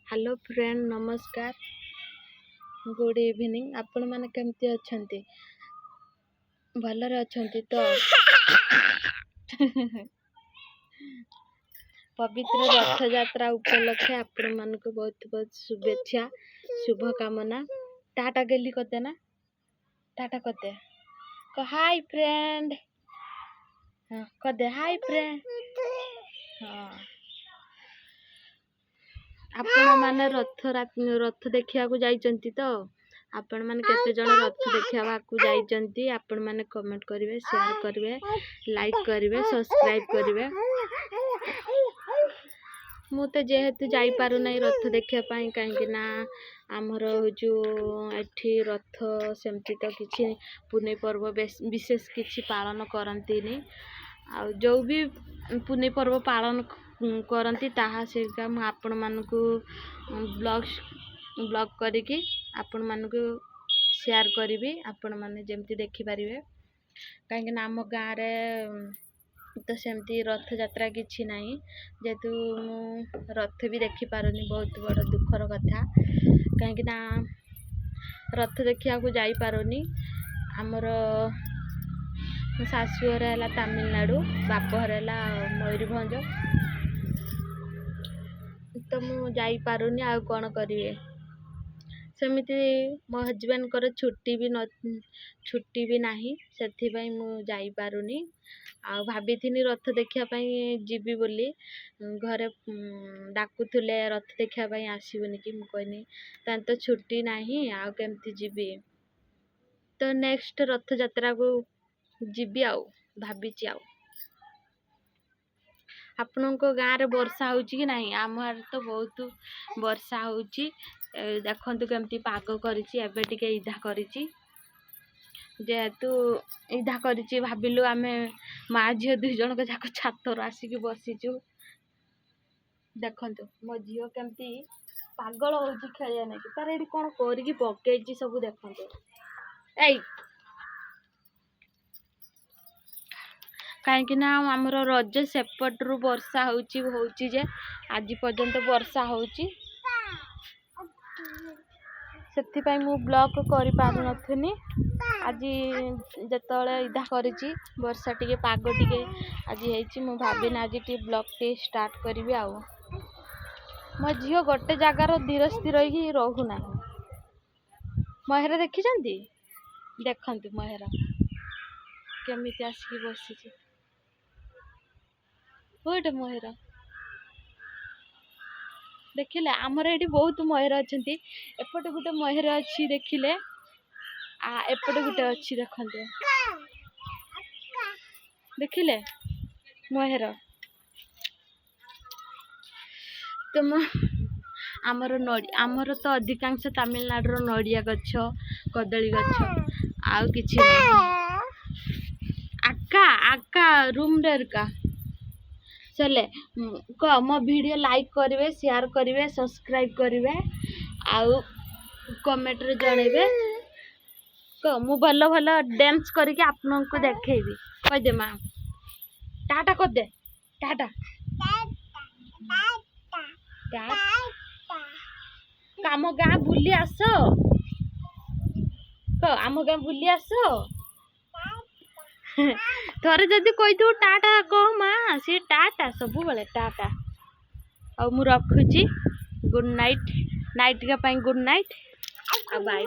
Hello friend नमस्कार good evening आपण माने केमती अछंती भलरे अछंती तो पवित्र रथ यात्रा उपलक्षे आपण मानक बहुत बहुत शुभेच्छा शुभकामना टाटा गेली कते ना टाटा कते को हाय फ्रेंड हां कदे हाय फ्रेंड हां आपण माने रथ देखिया को जाइचंती तो आपण माने केते जण रथ देखिया को जाइचंती आपण माने कमेंट करिवे शेयर करिवे लाइक करिवे सब्सक्राइब करिवे मु तो जेहेतु जाई पारु नै रथ देखिया पई काहे ना आमर जो एठी रथ सेमती तो किछि पुनै पर्व विशेष किछि पालन करंती नै आ जो भी पुनै पर्व पालन करंती ताहा से हम आपण मानकु ब्लॉग करिके आपण मानकु शेयर करिवे आपण माने जेमती देखि परिवे काहे ना हम गाँ रे तो सेमती रथ यात्रा किछि नाही जेतु रथ भी देखि पारुनी बहुत बड़ दुखर कथा काहे ना रथ देखिया को जाई पारुनी हमर सासु घर है तमिलनाडु बाप घर है मयूरभंज तो मु जाई पारुनी आ कौन करिवे सेमिति मो हजबैंड कर छुट्टी भी नाही सेथि पई मु जाई पारुनी आ भाबिथिनी रथ देखिया पई जीबी बोली घरे डाकुथुले रथ देखिया पई आसीबनी कि मु कहनी तान तो छुट्टी नाही आ केमती जीबी तो नेक्स्ट रथ यात्रा को जीबी आउ भाबिची आउ आपन को गाँ रे वर्षा होची कि नहीं आमर तो बहुत वर्षा होची देखंतु केमती पाग करिची एबे टिके इधा करिची जेहेतु इधा करिची भाबिलु आमे माँ झियो दुई जन को जाक छातर आसिक बसीचु देखंतु मो झियो केमती पागल होची खेलिया नै तार एडी कोन करिकी पकेची सब देखंतु एई कहीं ना आमर रज सेपटू वर्षा होची जे आज पर्यंत वर्षा होची सेति पई मु ब्लॉग करि पारु नथुनी आज जतले इधा करिची वर्षा टिके पाग टिके आज हेची मु भाबिन आज टी ब्लॉग टे स्टार्ट करबी आ मो झियो गोटे जगार धीर स्थिर ही रहू ना महेरा देखि जंती देखंतु महेरा केमिति आसी बसिची होटे महेरा देखिले आमर एठी बहुत महेरा अछंती एपटे गुटे महेरा अछि देखिले आ एपटे गुटे अछि देखंतु देखिले महेरा तुम आमर तो अधिकांश तमिलनाडु रो नडिया गछ कदली गछ आ किछि आका रूम रे का चले को मो वीडियो लाइक करिवे शेयर करिवे सब्सक्राइब करिवे आउ कमेंट रे जणेबे को मु भलो भलो डांस करके आपन को देखेबी कह दे मां टाटा कर दे टाटा काम गाँ बुली आसो को आम गाँ बुली आसो थोड़े जदि कही दो टाटा कह माँ सी टाटा सब बेले टाटा और मु रखुची गुड नाइट नाइट का गुड नाइट बाय।